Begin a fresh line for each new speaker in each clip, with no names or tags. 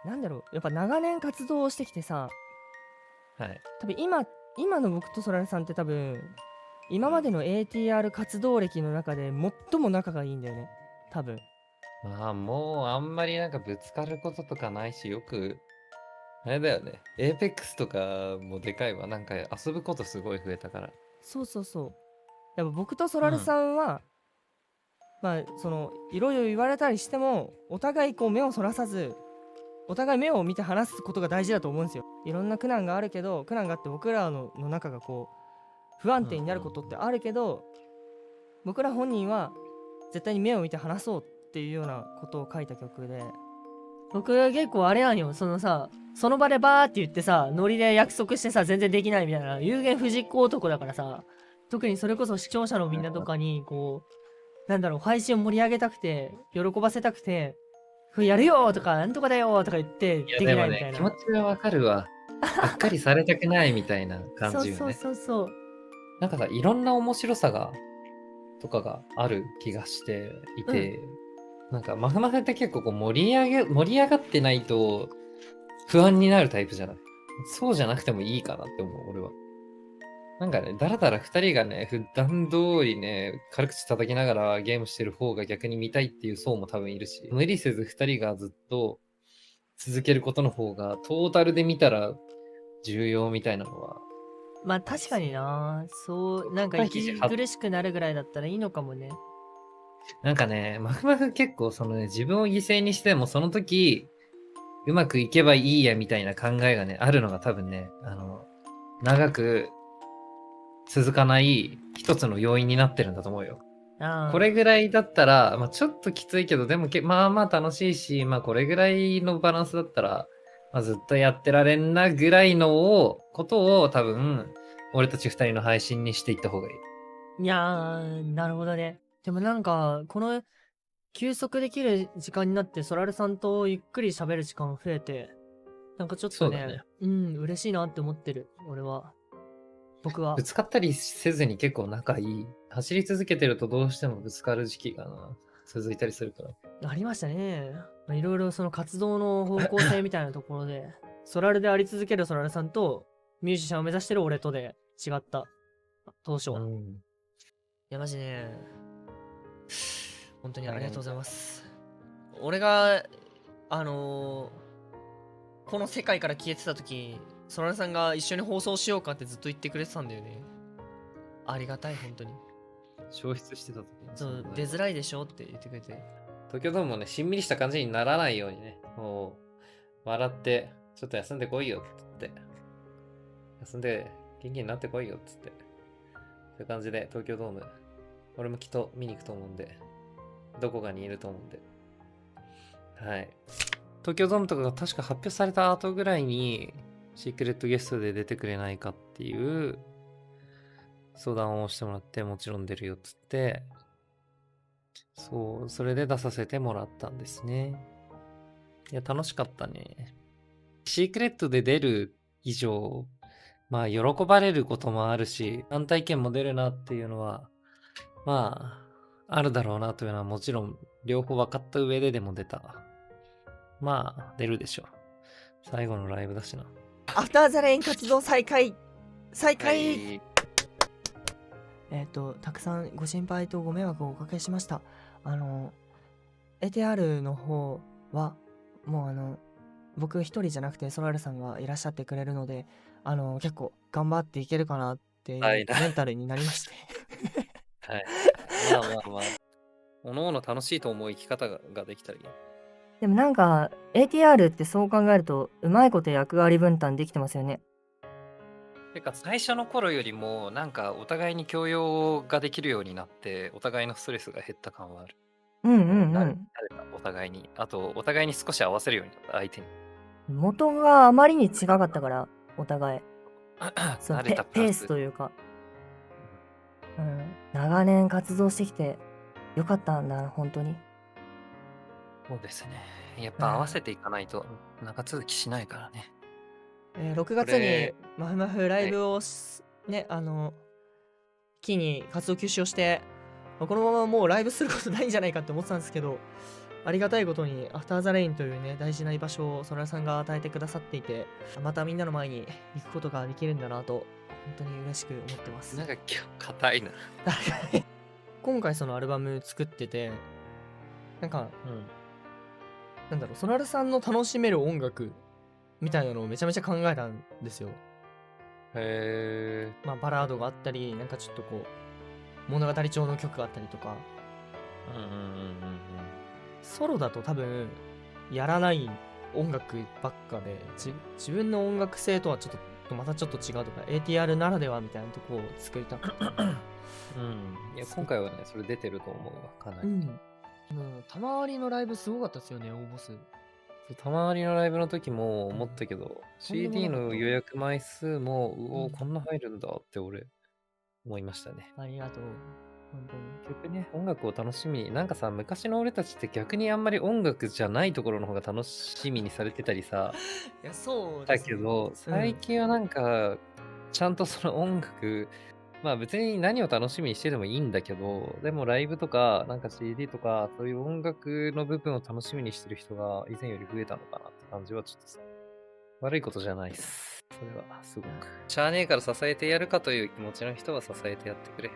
なんだろう、やっぱ長年活動をしてきてさ、
はい。
多分今の僕とソラレさんって多分、今までの ATR 活動歴の中で最も仲がいいんだよね。多分。
まあ、もうあんまりなんかぶつかることとかないし、よく、あれだよね。エーペックスとかもでかいわ。なんか遊ぶことすごい増えたから。
そうそうそう。やっぱ僕とソラレ
うん。
さんは、まあ、いろいろ言われたりしても、お互いこう目をそらさず、お互い目を見て話すことが大事だと思うんですよ。いろんな苦難があるけど、苦難があって僕らの中がこう、不安定になる
うんうん
ことってあるけど、僕ら本人は絶対に目を見て話そうっていうようなことを書いた曲で、僕結構あれなんよ、その場でバーって言ってさ、ノリで約束してさ、全然できないみたいな、有言不実行男だからさ、特にそれこそ視聴者のみんなとかに、こう、なんだろう、配信を盛り上げたくて、喜ばせたくて、これやるよとか、なんとかだよとか言って、
いや、
でき
でもね、
ないみたいな。
気持ちはわかるわ。うっかりされたくないみたいな感
そうそう
じよね。
そうそう。
なんかさ、いろんな面白さとかがある気がしてい
うん。
て、なんか、まふまふって結構こう盛り上がってないと不安になるタイプじゃない。そうじゃなくてもいいかなって思う、俺は。なんかね、だらだら二人がね、普段通りね、軽口叩きながらゲームしてる方が逆に見たいっていう層も多分いるし、無理せず二人がずっと続けることの方が、トータルで見たら重要みたいなのは
まあ
あり
確かに
そう。
な。そう、なんか
回避
息苦しくなるぐらいだったらいいのかもね。
なんかね、まふまふ結構そのね、自分を犠牲にしてもその時、うまくいけばいいやみたいな考えがね、あるのが多分ね、長く続かない一つの要因になってるんだと思うよ。こ
ああ。
れぐらいだったら、まあ、ちょっときついけど、でもまあまあ楽しいし、まあこれぐらいのバランスだったら、まあ、ずっとやってられんなぐらいのことを多分、俺たち二人の配信にしていった方がいい。
いやー、なるほどね。でもなんか、この休息できる時間になって、ソラルさんとゆっくり喋る時間増えて、なんかちょっとね、
そうだね。
嬉しいなって思ってる。俺は。僕は。
ぶつかったりせずに結構仲いい。走り続けてるとどうしてもぶつかる時期が続いたりするから。
ありましたね。いろいろその活動の方向性みたいなところで、ソラルであり続けるソラルさんと、ミュージシャンを目指してる俺とで違った。当初は。い
うん。
や、マジね。本当にありがとうござい
大変だ。
ます。俺が、あのーこの世界から消えてた時、ソラルさんが一緒に放送しようかってずっと言ってくれてたんだよね。ありがたい、本当に。
消失してた時に
そう、
存在が。
出づらいでしょって言ってくれて。
東京ドームもね、しんみりした感じにならないようにね、もう、笑って、ちょっと休んでこいよって言って、休んで元気になってこいよって言って、そういう感じで東京ドーム、俺もきっと見に行くと思うんで、どこかにいると思うんで、はい。東京ドームとかが確か発表された後ぐらいに、シークレットゲストで出てくれないかっていう相談をしてもらって、もちろん出るよっつって、そう、それで出させてもらったんですね。いや、楽しかったね。シークレットで出る以上、まあ、喜ばれることもあるし、反対意見も出るなっていうのは、まあ、あるだろうなというのはもちろん、両方分かった上ででも出た。まあ、出るでしょう。最後のライブだしな。
アフターザレイン活動再開再開、
はい。
たくさんご心配とご迷惑をおかけしました。ATR の方は、もう僕一人じゃなくてソラルさんがいらっしゃってくれるので、結構頑張っていけるかなっていう
はいだ。
メンタルになりまして。
はい。まあまあまあ。おのおの楽しいと思う生き方ができたらいい。
でもなんか、ATR ってそう考えると、うまいこと役割分担できてますよね。
てか、最初の頃よりも、なんか、お互いに教養ができるようになって、お互いのストレスが減った感はある。
うんう
もう慣れ
んうん。
た、お互いに。あと、お互いに少し合わせるようになった、相手に。
元があまりに違かったから、お互い。その
慣れたプ
ペース
ラス、
というか、長年活動してきてよかったんだ、本当に。
そうですね。やっ
うん。
ぱ合わせていかないと長続きしないからね。
6
こ
月に
れ、
まふまふラ
はい。
イブをね、機に活動休止をして、このままもうライブすることないんじゃないかって思ってたんですけど、ありがたいことにアフターザレインというね、大事な居場所をソラさんが与えてくださっていて、またみんなの前に行くことができるんだなと、本当に嬉しく思ってます
なんか今日硬いな。
今回そのアルバム作ってて、なんか、
うん。
なんだろう、ソラルさんの楽しめる音楽みたいなのをめちゃめちゃ考えたんですよ。
へえ。
まあバラードがあったり、なんかちょっとこう、物語調の曲があったりとか、
うんうんうんうんうん。
ソロだと多分、やらない音楽ばっかで、自分の音楽性とはちょっと、またちょっと違うとか、ATR ならではみたいなとこを作りたくて。
うん。いや、今回はね、それ出てると思うわ、かなり。
うん。もう、賜りのライブすごかったですよね、応募数。
たまにのライブの時も思ったけど、
とんでもなかった
CD の予約枚数も、うおー、
うん
こんな入るんだって俺、思いましたね。
ありがとう。本当に。
結局ね、音楽を楽しみに、なんかさ、昔の俺たちって逆にあんまり音楽じゃないところの方が楽しみにされてたりさ、
いや、そう
だ
ですね。
けど、最近はなんか、ちゃんとその音楽、まあ別に何を楽しみにしてでもいいんだけど、でもライブとか、なんか CD とか、そういう音楽の部分を楽しみにしてる人が以前より増えたのかなって感じはちょっとさ、悪いことじゃないっす。それはすごく。しゃあねえから支えてやるかという気持ちの人は支えてやってくれ。や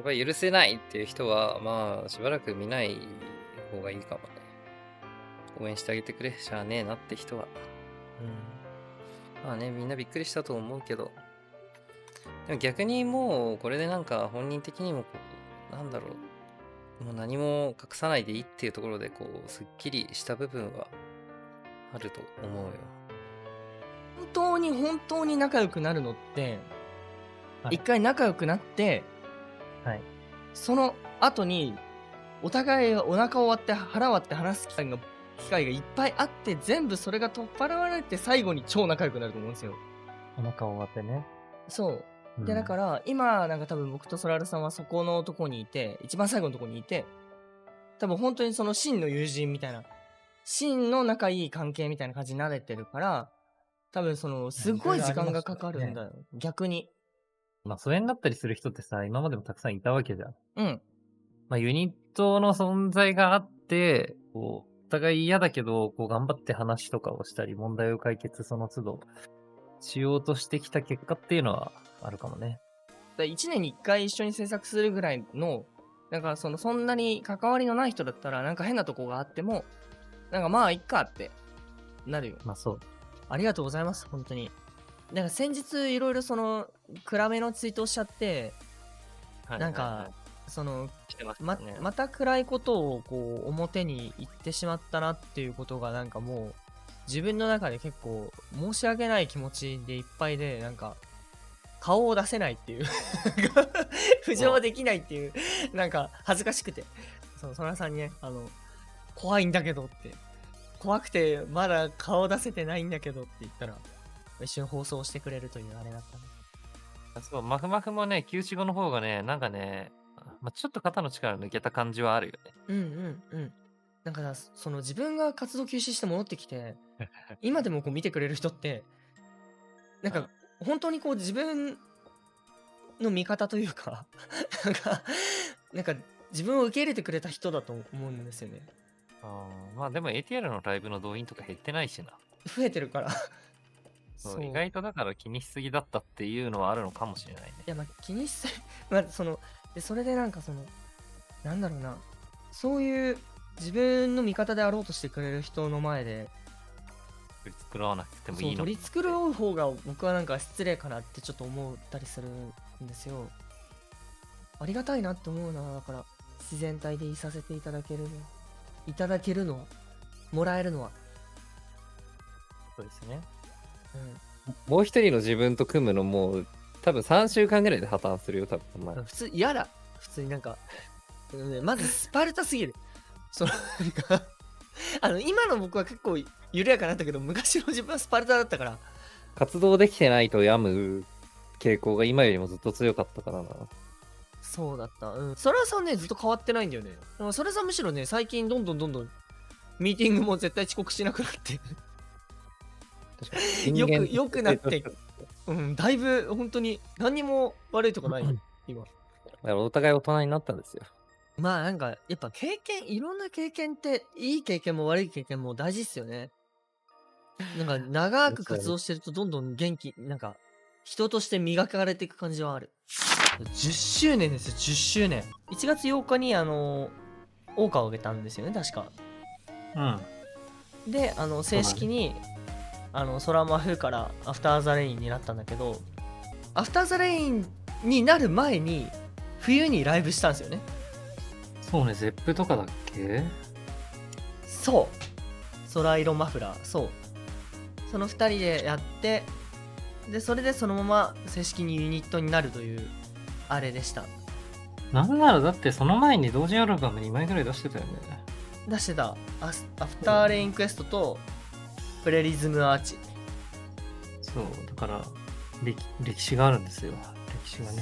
っぱり許せないっていう人は、まあしばらく見ない方がいいかもね。応援してあげてくれ。しゃあねえなって人は。まあね、みんなびっくりしたと思うけど、でも逆にもうこれでなんか本人的にもこう、なんだろう、もう何も隠さないでいいっていうところでこう、すっきりした部分はあると思うよ。
本当に仲良くなるのって、
はい
一回仲良くなって、
はい。
その後に、お互いお腹を割って腹割って話す機会がいっぱいあって、全部それが取っ払われて最後に超仲良くなると思うんですよ。
お腹を割ってね。
そう。で、だから、今、なんか多分僕とソラルさんはそこのとこにいて、一番最後のとこにいて、多分本当にその真の友人みたいな、真の仲いい関係みたいな感じになれてるから、多分その、すごい時間がかかるんだよ。逆に。
まあ、疎遠になったりする人ってさ、今までもたくさんいたわけじゃん。
うん。
まあ、ユニットの存在があって、こう、お互い嫌だけど、こう、頑張って話とかをしたり、問題を解決その都度しようとしてきた結果っていうのはあるかもね。
1年に1回一緒に制作するぐらいの、なんかそんなに関わりのない人だったら、なんか変なとこがあっても、なんかまあ、いっかってなるよ。
まあそう。
ありがとうございます、本当に。なんか先日いろいろ暗めのツイートをしちゃって、なんか、
してましたね。
また暗いことをこう表に言ってしまったなっていうことがなんかもう自分の中で結構申し訳ない気持ちでいっぱいで、なんか顔を出せないっていう浮上できないっていうなんか恥ずかしくて、ソラさんにね、怖いんだけどって、怖くてまだ顔出せてないんだけどって言ったら一緒に放送してくれるというあれだったね。
そう、マフマフもね、945の方がね、なんかね、まあ、ちょっと肩の力抜けた感じはあるよね。
うんうんうん。なんか自分が活動休止して戻ってきて、今でもこう見てくれる人って、なんか本当にこう自分の味方というか、なんか自分を受け入れてくれた人だと思うんですよね。
まあでも ATR のライブの動員とか減ってないしな。
増えてるから。
そう意外とだから気にしすぎだったっていうのはあるのかもしれないね。
いや、まあ気にして、まあで、それでなんかなんだろうな、そういう自分の味方であろうとしてくれる人の前で、
取り繕わなくてもいいの
取り繕う方が僕はなんか失礼かなってちょっと思ったりするんですよ。ありがたいなって思うな。だから自然体でいさせていただけるのは、もらえるのは、
そうですね。
う
もう一人の自分と組むのもう多分3週間ぐらいで破綻するよ、多分。
ん、普通嫌だ。普通になんか、まずスパルタすぎる。なんか今の僕は結構緩やかなんだけど、昔の自分はスパルタだったから。
活動できてないと病む傾向が今よりもずっと強かったからな。
そうだった。それはさんね、ずっと変わってないんだよね。それさんむしろね、最近どんどんミーティングも絶対遅刻しなくなって
確かに
よくなって、だいぶ本当に何にも悪いとこないよ、今。
だからお互い大人になったんですよ。
まあなんかやっぱ経験、いろんな経験っていい経験も悪い経験も大事っすよね。なんか長く活動してるとどんどん元気、なんか人として磨かれていく感じはある。10周年ですよ、10周年。1月8日に謳歌をあげたんですよね、確か。
うん。
で、正式に、空マフからアフターザレインになったんだけど、アフターザレインになる前に、冬にライブしたんですよね。
そうね、ゼップとかだっけ？
そう。空色マフラー、そう。その2人でやって、で、それでそのまま正式にユニットになるという、あれでした。
なんならだってその前に同時アルバム2枚ぐらい出してたよね。
出してた。アフターレインクエストと、プレリズムアーチ。
そう、だから歴史があるんですよ。歴史がね。